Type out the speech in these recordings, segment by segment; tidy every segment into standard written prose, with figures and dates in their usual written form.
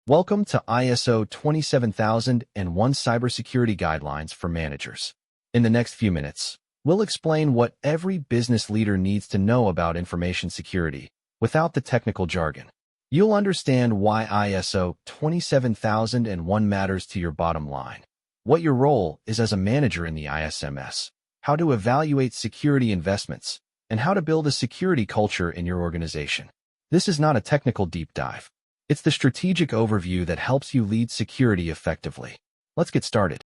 Welcome to ISO 27001 Cybersecurity Guidelines for Managers. In the next few minutes, we'll explain what every business leader needs to know about information security without the technical jargon. You'll understand why ISO 27001 matters to your bottom line, what your role is as a manager in the ISMS, how to evaluate security investments, and how to build a security culture in your organization. This is not a technical deep dive. It's the strategic overview that helps you lead security effectively. Let's get started.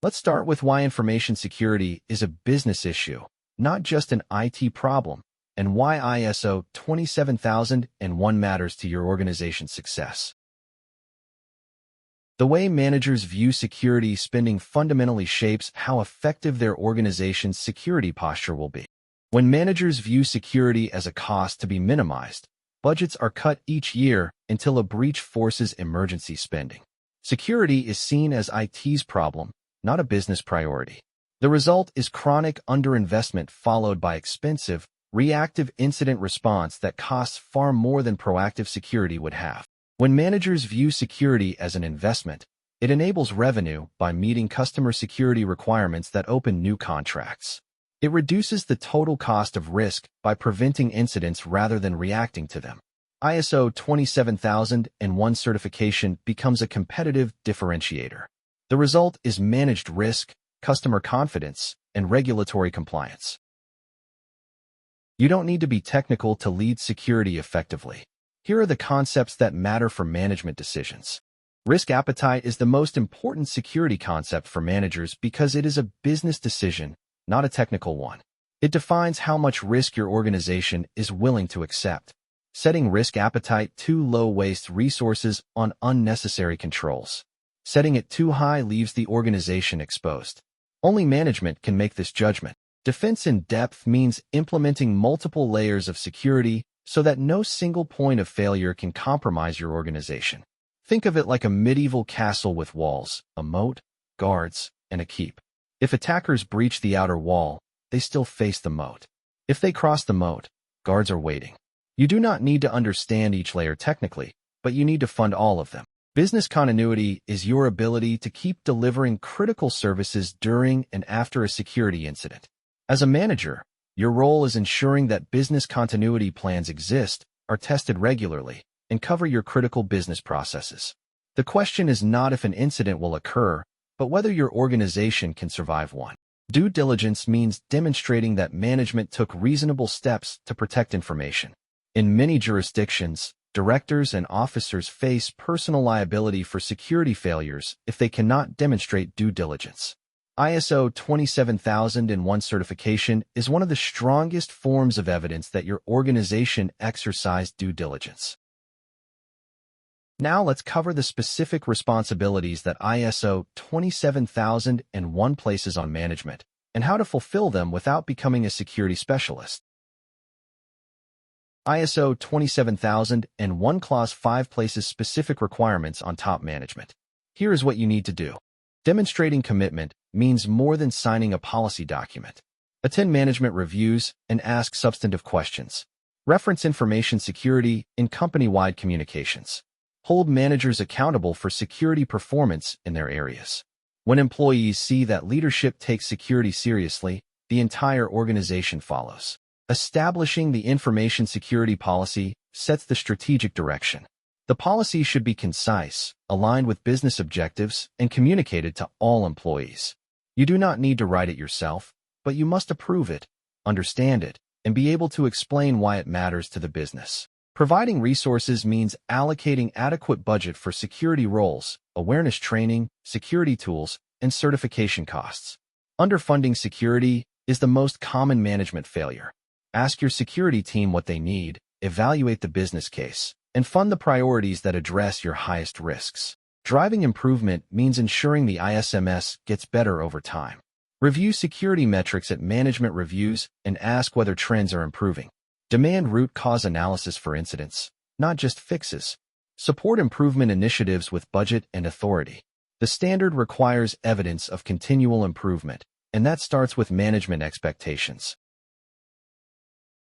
Let's start with why information security is a business issue, not just an IT problem, and why ISO 27001 matters to your organization's success. The way managers view security spending fundamentally shapes how effective their organization's security posture will be. When managers view security as a cost to be minimized, budgets are cut each year until a breach forces emergency spending. Security is seen as IT's problem, not a business priority. The result is chronic underinvestment followed by expensive, reactive incident response that costs far more than proactive security would have. When managers view security as an investment, it enables revenue by meeting customer security requirements that open new contracts. It reduces the total cost of risk by preventing incidents rather than reacting to them. ISO 27001 certification becomes a competitive differentiator. The result is managed risk, customer confidence, and regulatory compliance. You don't need to be technical to lead security effectively. Here are the concepts that matter for management decisions. Risk appetite is the most important security concept for managers because it is a business decision, not a technical one. It defines how much risk your organization is willing to accept. Setting risk appetite too low wastes resources on unnecessary controls. Setting it too high leaves the organization exposed. Only management can make this judgment. Defense in depth means implementing multiple layers of security so that no single point of failure can compromise your organization. Think of it like a medieval castle with walls, a moat, guards, and a keep. If attackers breach the outer wall, they still face the moat. If they cross the moat, guards are waiting. You do not need to understand each layer technically, but you need to fund all of them. Business continuity is your ability to keep delivering critical services during and after a security incident. As a manager, your role is ensuring that business continuity plans exist, are tested regularly, and cover your critical business processes. The question is not if an incident will occur, but whether your organization can survive one. Due diligence means demonstrating that management took reasonable steps to protect information. In many jurisdictions, directors and officers face personal liability for security failures if they cannot demonstrate due diligence. ISO 27001 certification is one of the strongest forms of evidence that your organization exercised due diligence. Now let's cover the specific responsibilities that ISO 27001 places on management and how to fulfill them without becoming a security specialist. ISO 27001 Clause 5 places specific requirements on top management. Here is what you need to do. Demonstrating commitment means more than signing a policy document. Attend management reviews and ask substantive questions. Reference information security in company-wide communications. Hold managers accountable for security performance in their areas. When employees see that leadership takes security seriously, the entire organization follows. Establishing the information security policy sets the strategic direction. The policy should be concise, aligned with business objectives, and communicated to all employees. You do not need to write it yourself, but you must approve it, understand it, and be able to explain why it matters to the business. Providing resources means allocating adequate budget for security roles, awareness training, security tools, and certification costs. Underfunding security is the most common management failure. Ask your security team what they need, evaluate the business case, and fund the priorities that address your highest risks. Driving improvement means ensuring the ISMS gets better over time. Review security metrics at management reviews and ask whether trends are improving. Demand root cause analysis for incidents, not just fixes. Support improvement initiatives with budget and authority. The standard requires evidence of continual improvement, and that starts with management expectations.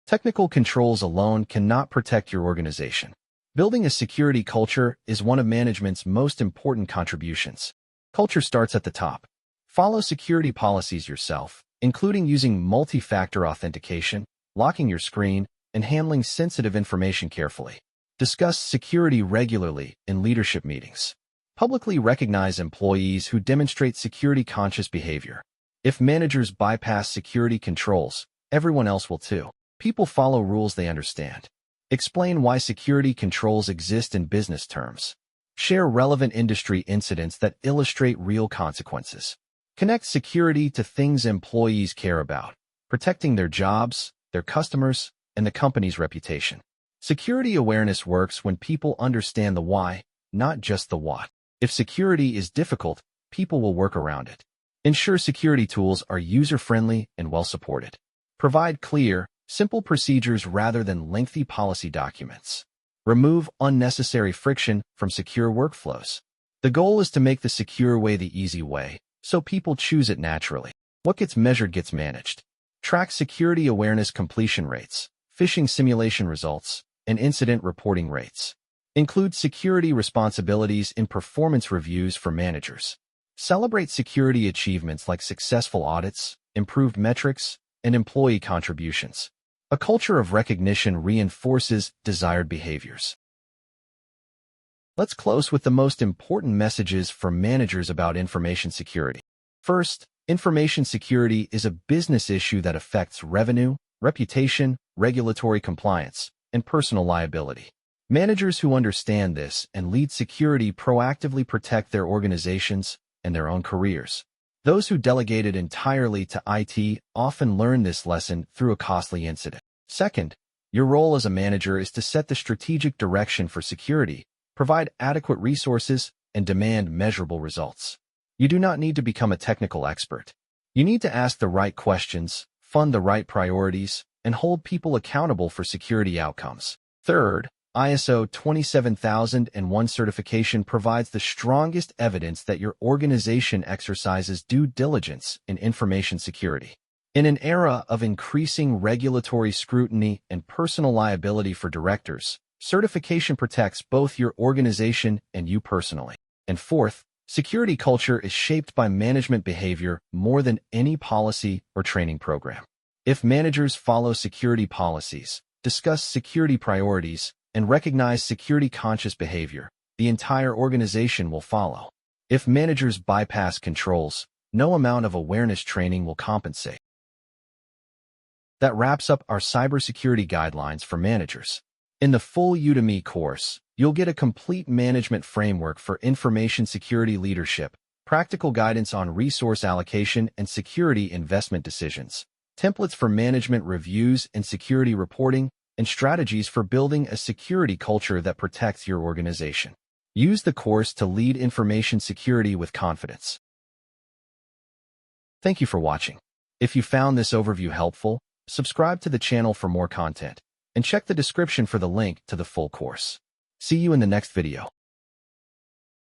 Technical controls alone cannot protect your organization. Building a security culture is one of management's most important contributions. Culture starts at the top. Follow security policies yourself, including using multi-factor authentication, locking your screen, and handling sensitive information carefully. Discuss security regularly in leadership meetings. Publicly recognize employees who demonstrate security-conscious behavior. If managers bypass security controls, everyone else will too. People follow rules they understand. Explain why security controls exist in business terms. Share relevant industry incidents that illustrate real consequences. Connect security to things employees care about, protecting their jobs, their customers, and the company's reputation. Security awareness works when people understand the why, not just the what. If security is difficult, people will work around it. Ensure security tools are user-friendly and well-supported. Provide clear, simple procedures rather than lengthy policy documents. Remove unnecessary friction from secure workflows. The goal is to make the secure way the easy way, so people choose it naturally. What gets measured gets managed. Track security awareness completion rates, phishing simulation results, and incident reporting rates. Include security responsibilities in performance reviews for managers. Celebrate security achievements like successful audits, improved metrics, and employee contributions. A culture of recognition reinforces desired behaviors. Let's close with the most important messages for managers about information security. First, information security is a business issue that affects revenue, reputation, regulatory compliance, and personal liability. Managers who understand this and lead security proactively protect their organizations and their own careers. Those who delegate it entirely to IT often learn this lesson through a costly incident. Second, your role as a manager is to set the strategic direction for security, provide adequate resources, and demand measurable results. You do not need to become a technical expert. You need to ask the right questions, fund the right priorities, and hold people accountable for security outcomes. Third, ISO 27001 certification provides the strongest evidence that your organization exercises due diligence in information security. In an era of increasing regulatory scrutiny and personal liability for directors, certification protects both your organization and you personally. And fourth, security culture is shaped by management behavior more than any policy or training program. If managers follow security policies, discuss security priorities, and recognize security-conscious behavior, the entire organization will follow. If managers bypass controls, no amount of awareness training will compensate. That wraps up our cybersecurity guidelines for managers. In the full Udemy course, you'll get a complete management framework for information security leadership, practical guidance on resource allocation and security investment decisions, templates for management reviews and security reporting, and strategies for building a security culture that protects your organization. Use the course to lead information security with confidence. Thank you for watching. If you found this overview helpful, subscribe to the channel for more content, and check the description for the link to the full course. See you in the next video.